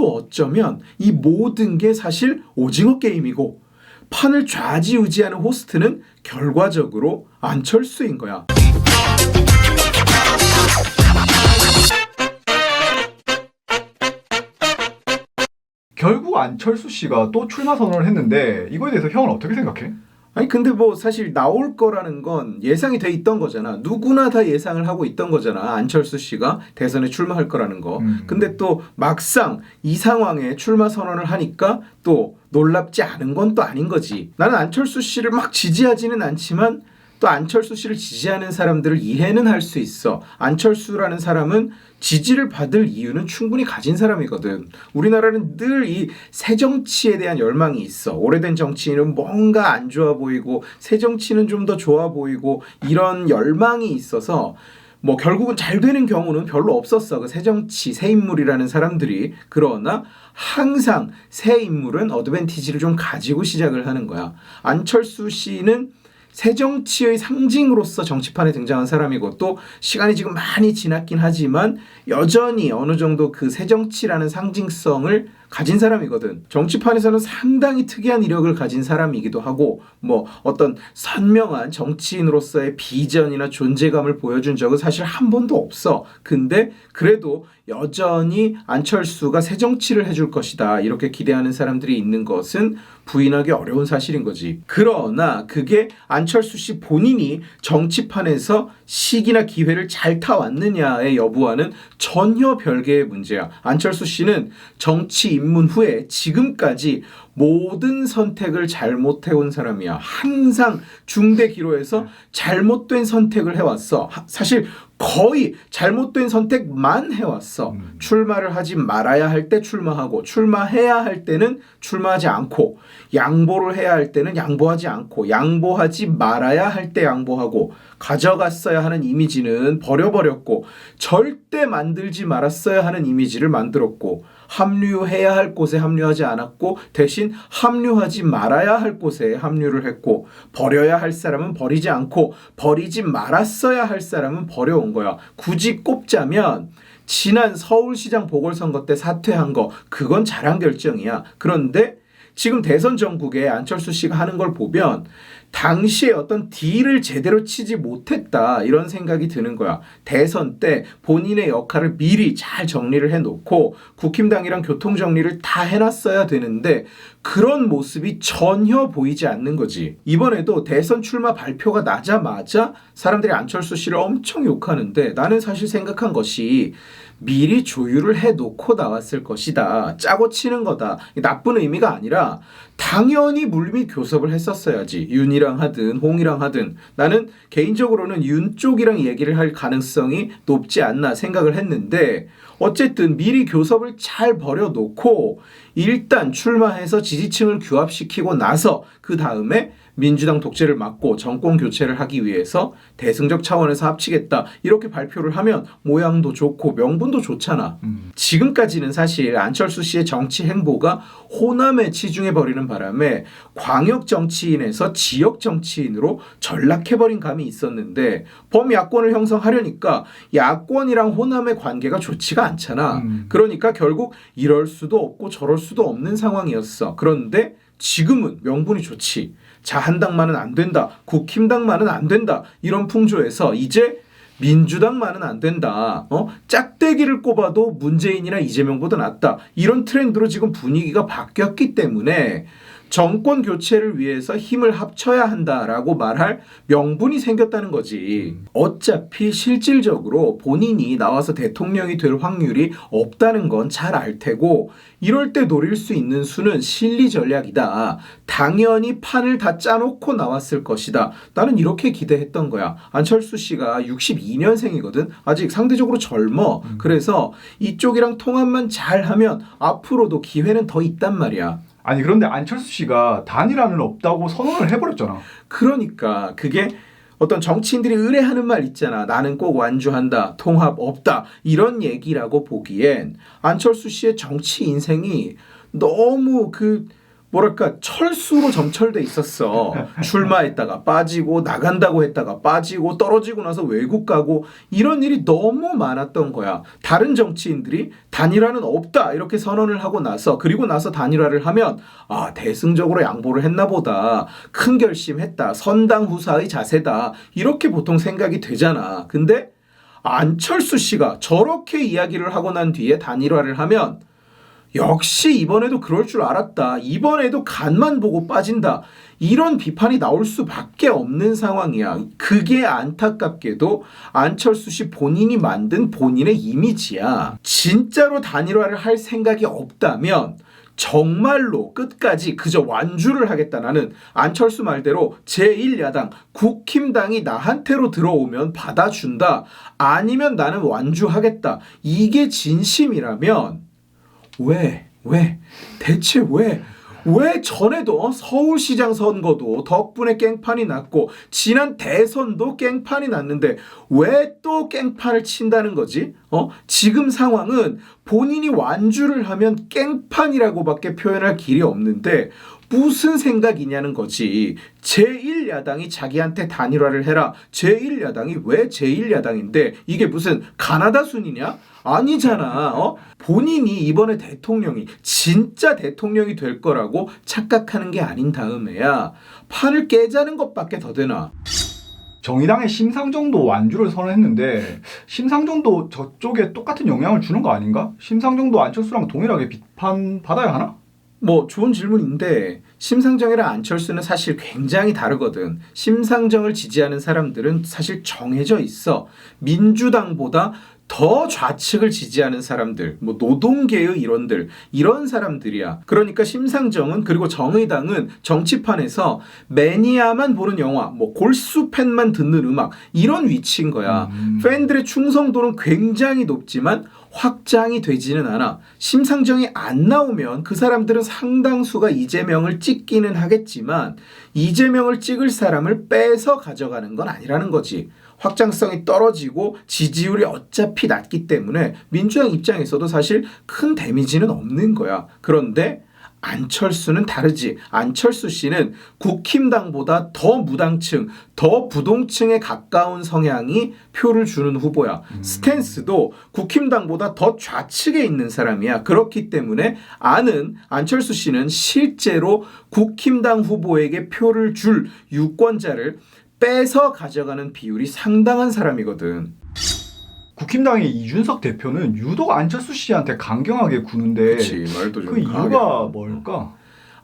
또 어쩌면 이 모든 게 사실 오징어 게임이고 판을 좌지우지하는 호스트는 결과적으로 안철수인 거야. 결국 안철수 씨가 또 출마 선언을 했는데 이거에 대해서 형은 어떻게 생각해? 아니 근데 뭐 사실 나올 거라는 건 예상이 돼 있던 거잖아. 누구나 다 예상을 하고 있던 거잖아. 안철수 씨가 대선에 출마할 거라는 거. 근데 또 막상 이 상황에 출마 선언을 하니까 또 놀랍지 않은 건 또 아닌 거지. 나는 안철수 씨를 막 지지하지는 않지만 또 안철수 씨를 지지하는 사람들을 이해는 할 수 있어. 안철수라는 사람은 지지를 받을 이유는 충분히 가진 사람이거든. 우리나라는 늘 이 새정치에 대한 열망이 있어. 오래된 정치인은 뭔가 안 좋아 보이고 새정치는 좀 더 좋아 보이고 이런 열망이 있어서 뭐 결국은 잘 되는 경우는 별로 없었어. 그 새정치, 새 인물이라는 사람들이. 그러나 항상 새 인물은 어드밴티지를 좀 가지고 시작을 하는 거야. 안철수 씨는 새정치의 상징으로서 정치판에 등장한 사람이고 또 시간이 지금 많이 지났긴 하지만 여전히 어느 정도 그 새정치라는 상징성을 가진 사람이거든. 정치판에서는 상당히 특이한 이력을 가진 사람이기도 하고 뭐 어떤 선명한 정치인으로서의 비전이나 존재감을 보여준 적은 사실 한 번도 없어. 근데 그래도 여전히 안철수가 새정치를 해줄 것이다 이렇게 기대하는 사람들이 있는 것은 부인하기 어려운 사실인 거지. 그러나 그게 안철수 씨 본인이 정치판에서 시기나 기회를 잘 타왔느냐의 여부와는 전혀 별개의 문제야. 안철수 씨는 정치 입문 후에 지금까지 모든 선택을 잘못해온 사람이야. 항상 중대 기로에서 잘못된 선택을 해왔어. 사실 거의 잘못된 선택만 해왔어. 출마를 하지 말아야 할 때 출마하고 출마해야 할 때는 출마하지 않고 양보를 해야 할 때는 양보하지 않고 양보하지 말아야 할 때 양보하고 가져갔어야 하는 이미지는 버려버렸고 절대 만들지 말았어야 하는 이미지를 만들었고 합류해야 할 곳에 합류하지 않았고 대신 합류하지 말아야 할 곳에 합류를 했고 버려야 할 사람은 버리지 않고 버리지 말았어야 할 사람은 버려온 거야. 굳이 꼽자면 지난 서울시장 보궐선거 때 사퇴한 거 그건 잘한 결정이야. 그런데 지금 대선 전국에 안철수 씨가 하는 걸 보면 당시에 어떤 딜을 제대로 치지 못했다 이런 생각이 드는 거야. 대선 때 본인의 역할을 미리 잘 정리를 해놓고 국힘당이랑 교통정리를 다 해놨어야 되는데 그런 모습이 전혀 보이지 않는 거지. 이번에도 대선 출마 발표가 나자마자 사람들이 안철수 씨를 엄청 욕하는데 나는 사실 생각한 것이 미리 조율을 해놓고 나왔을 것이다. 짜고 치는 거다. 나쁜 의미가 아니라 당연히 물밑 교섭을 했었어야지. 윤이랑 하든 홍이랑 하든. 나는 개인적으로는 윤 쪽이랑 얘기를 할 가능성이 높지 않나 생각을 했는데 어쨌든 미리 교섭을 잘 버려놓고 일단 출마해서 지지층을 규합시키고 나서 그 다음에 민주당 독재를 막고 정권 교체를 하기 위해서 대승적 차원에서 합치겠다 이렇게 발표를 하면 모양도 좋고 명분도 좋잖아. 지금까지는 사실 안철수 씨의 정치 행보가 호남에 치중해버리는 바람에 광역 정치인에서 지역 정치인으로 전락해버린 감이 있었는데 범야권을 형성하려니까 야권이랑 호남의 관계가 좋지가 않잖아. 그러니까 결국 이럴 수도 없고 저럴 수도 없는 상황이었어. 그런데 지금은 명분이 좋지. 자한당만은 안 된다. 국힘당만은 안 된다. 이런 풍조에서 이제 민주당만은 안 된다. 짝대기를 꼽아도 문재인이나 이재명보다 낫다. 이런 트렌드로 지금 분위기가 바뀌었기 때문에 정권 교체를 위해서 힘을 합쳐야 한다라고 말할 명분이 생겼다는 거지. 어차피 실질적으로 본인이 나와서 대통령이 될 확률이 없다는 건 잘 알 테고 이럴 때 노릴 수 있는 수는 실리 전략이다. 당연히 판을 다 짜놓고 나왔을 것이다. 나는 이렇게 기대했던 거야. 안철수 씨가 62년생이거든. 아직 상대적으로 젊어. 그래서 이쪽이랑 통합만 잘하면 앞으로도 기회는 더 있단 말이야. 아니 그런데 안철수 씨가 단일화는 없다고 선언을 해버렸잖아. 그러니까 그게 어떤 정치인들이 의뢰하는 말 있잖아. 나는 꼭 완주한다. 통합 없다. 이런 얘기라고 보기엔 안철수 씨의 정치 인생이 너무 뭐랄까 철수로 점철돼 있었어. 출마했다가 빠지고 나간다고 했다가 빠지고 떨어지고 나서 외국 가고 이런 일이 너무 많았던 거야. 다른 정치인들이 단일화는 없다 이렇게 선언을 하고 나서 그리고 나서 단일화를 하면 대승적으로 양보를 했나 보다. 큰 결심했다. 선당 후사의 자세다. 이렇게 보통 생각이 되잖아. 근데 안철수 씨가 저렇게 이야기를 하고 난 뒤에 단일화를 하면 역시 이번에도 그럴 줄 알았다. 이번에도 간만 보고 빠진다. 이런 비판이 나올 수밖에 없는 상황이야. 그게 안타깝게도 안철수 씨 본인이 만든 본인의 이미지야. 진짜로 단일화를 할 생각이 없다면 정말로 끝까지 그저 완주를 하겠다. 나는 안철수 말대로 제1야당 국힘당이 나한테로 들어오면 받아준다. 아니면 나는 완주하겠다. 이게 진심이라면 대체 왜 전에도 서울시장 선거도 덕분에 깽판이 났고 지난 대선도 깽판이 났는데 왜 또 깽판을 친다는 거지? 지금 상황은 본인이 완주를 하면 깽판이라고밖에 표현할 길이 없는데 무슨 생각이냐는 거지. 제1야당이 자기한테 단일화를 해라. 제1야당이 왜 제1야당인데 이게 무슨 가나다 순이냐? 아니잖아. 본인이 이번에 대통령이 진짜 대통령이 될 거라고 착각하는 게 아닌 다음에야 판을 깨자는 것밖에 더 되나. 정의당의 심상정도 완주를 선언했는데 심상정도 저쪽에 똑같은 영향을 주는 거 아닌가? 심상정도 안철수랑 동일하게 비판받아야 하나? 좋은 질문인데 심상정이랑 안철수는 사실 굉장히 다르거든. 심상정을 지지하는 사람들은 사실 정해져 있어. 민주당보다 더 좌측을 지지하는 사람들, 노동계의 일원들, 이런 사람들이야. 그러니까 심상정은 그리고 정의당은 정치판에서 매니아만 보는 영화, 골수 팬만 듣는 음악 이런 위치인 거야. 팬들의 충성도는 굉장히 높지만 확장이 되지는 않아. 심상정이 안 나오면 그 사람들은 상당수가 이재명을 찍기는 하겠지만 이재명을 찍을 사람을 빼서 가져가는 건 아니라는 거지. 확장성이 떨어지고 지지율이 어차피 낮기 때문에 민주당 입장에서도 사실 큰 데미지는 없는 거야. 그런데 안철수는 다르지. 안철수 씨는 국힘당보다 더 무당층, 더 부동층에 가까운 성향이 표를 주는 후보야. 스탠스도 국힘당보다 더 좌측에 있는 사람이야. 그렇기 때문에 안철수 씨는 실제로 국힘당 후보에게 표를 줄 유권자를 빼서 가져가는 비율이 상당한 사람이거든. 국힘당의 이준석 대표는 유독 안철수 씨한테 강경하게 구는데 그치, 말도 좀 그 이유가 뭘까?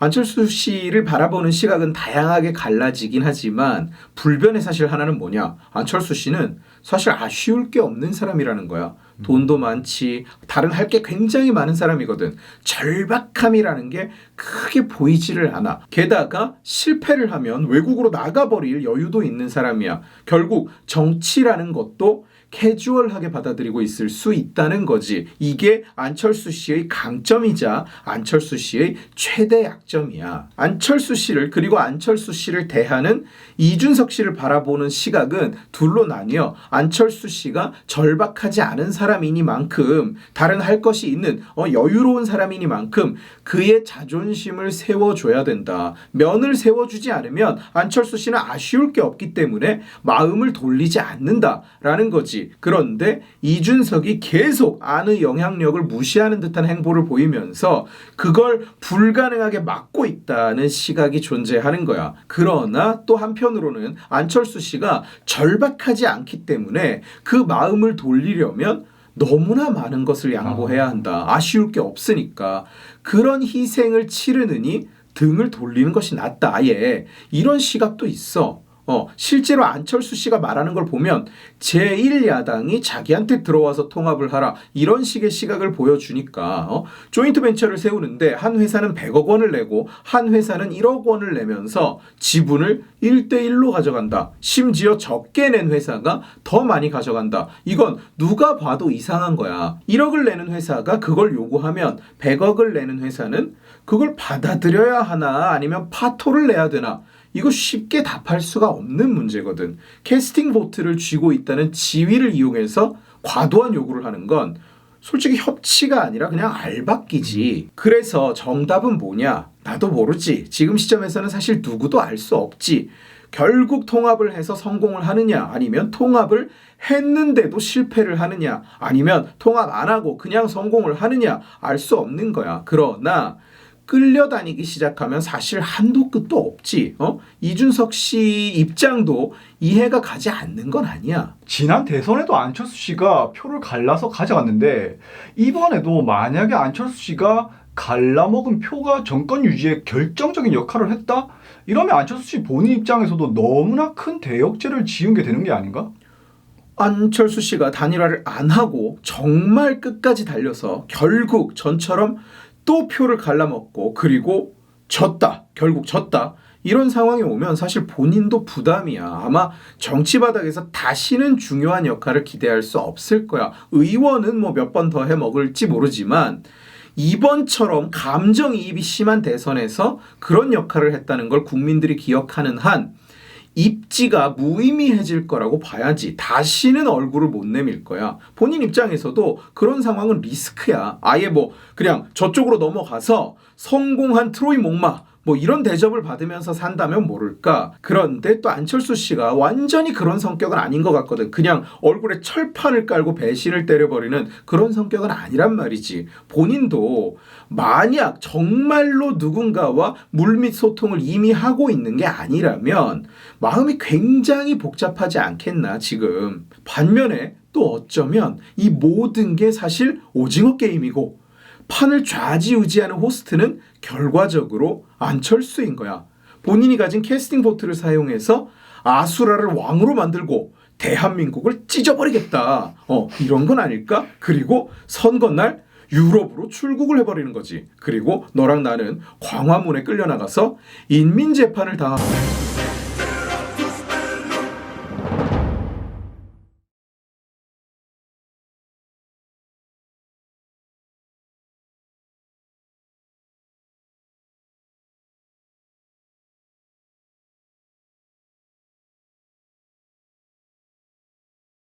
안철수 씨를 바라보는 시각은 다양하게 갈라지긴 하지만 불변의 사실 하나는 뭐냐? 안철수 씨는 사실 아쉬울 게 없는 사람이라는 거야. 돈도 많지, 다른 할 게 굉장히 많은 사람이거든. 절박함이라는 게 크게 보이지를 않아. 게다가 실패를 하면 외국으로 나가버릴 여유도 있는 사람이야. 결국 정치라는 것도 캐주얼하게 받아들이고 있을 수 있다는 거지. 이게 안철수 씨의 강점이자 안철수 씨의 최대 약점이야. 안철수 씨를 그리고 안철수 씨를 대하는 이준석 씨를 바라보는 시각은 둘로 나뉘어 안철수 씨가 절박하지 않은 사람이니만큼 다른 할 것이 있는 여유로운 사람이니만큼 그의 자존심을 세워줘야 된다. 면을 세워주지 않으면 안철수 씨는 아쉬울 게 없기 때문에 마음을 돌리지 않는다라는 거지. 그런데 이준석이 계속 안의 영향력을 무시하는 듯한 행보를 보이면서 그걸 불가능하게 막고 있다는 시각이 존재하는 거야. 그러나 또 한편으로는 안철수 씨가 절박하지 않기 때문에 그 마음을 돌리려면 너무나 많은 것을 양보해야 한다. 아쉬울 게 없으니까. 그런 희생을 치르느니 등을 돌리는 것이 낫다. 아예 이런 시각도 있어. 실제로 안철수 씨가 말하는 걸 보면 제1야당이 자기한테 들어와서 통합을 하라 이런 식의 시각을 보여주니까 조인트 벤처를 세우는데 한 회사는 100억 원을 내고 한 회사는 1억 원을 내면서 지분을 1대1로 가져간다. 심지어 적게 낸 회사가 더 많이 가져간다. 이건 누가 봐도 이상한 거야. 1억을 내는 회사가 그걸 요구하면 100억을 내는 회사는 그걸 받아들여야 하나 아니면 파토를 내야 되나. 이거 쉽게 답할 수가 없는 문제거든. 캐스팅 보트를 쥐고 있다는 지위를 이용해서 과도한 요구를 하는 건 솔직히 협치가 아니라 그냥 알박기지. 그래서 정답은 뭐냐? 나도 모르지. 지금 시점에서는 사실 누구도 알 수 없지. 결국 통합을 해서 성공을 하느냐, 아니면 통합을 했는데도 실패를 하느냐, 아니면 통합 안 하고 그냥 성공을 하느냐, 알 수 없는 거야. 그러나 끌려다니기 시작하면 사실 한도 끝도 없지. 이준석 씨 입장도 이해가 가지 않는 건 아니야. 지난 대선에도 안철수 씨가 표를 갈라서 가져갔는데 이번에도 만약에 안철수 씨가 갈라먹은 표가 정권 유지에 결정적인 역할을 했다? 이러면 안철수 씨 본인 입장에서도 너무나 큰 대역죄를 지은 게 되는 게 아닌가? 안철수 씨가 단일화를 안 하고 정말 끝까지 달려서 결국 전처럼 또 표를 갈라먹고 그리고 졌다. 결국 졌다. 이런 상황이 오면 사실 본인도 부담이야. 아마 정치 바닥에서 다시는 중요한 역할을 기대할 수 없을 거야. 의원은 뭐 몇 번 더 해먹을지 모르지만 이번처럼 감정이입이 심한 대선에서 그런 역할을 했다는 걸 국민들이 기억하는 한 입지가 무의미해질 거라고 봐야지. 다시는 얼굴을 못 내밀 거야. 본인 입장에서도 그런 상황은 리스크야. 아예 뭐 그냥 저쪽으로 넘어가서 성공한 트로이 목마 뭐 이런 대접을 받으면서 산다면 모를까. 그런데 또 안철수 씨가 완전히 그런 성격은 아닌 것 같거든. 그냥 얼굴에 철판을 깔고 배신을 때려버리는 그런 성격은 아니란 말이지. 본인도 만약 정말로 누군가와 물밑 소통을 이미 하고 있는 게 아니라면 마음이 굉장히 복잡하지 않겠나 지금. 반면에 또 어쩌면 이 모든 게 사실 오징어 게임이고 판을 좌지우지하는 호스트는 결과적으로 안철수인 거야. 본인이 가진 캐스팅 보트를 사용해서 아수라를 왕으로 만들고 대한민국을 찢어버리겠다. 이런 건 아닐까? 그리고 선거날 유럽으로 출국을 해버리는 거지. 그리고 너랑 나는 광화문에 끌려나가서 인민재판을 당하고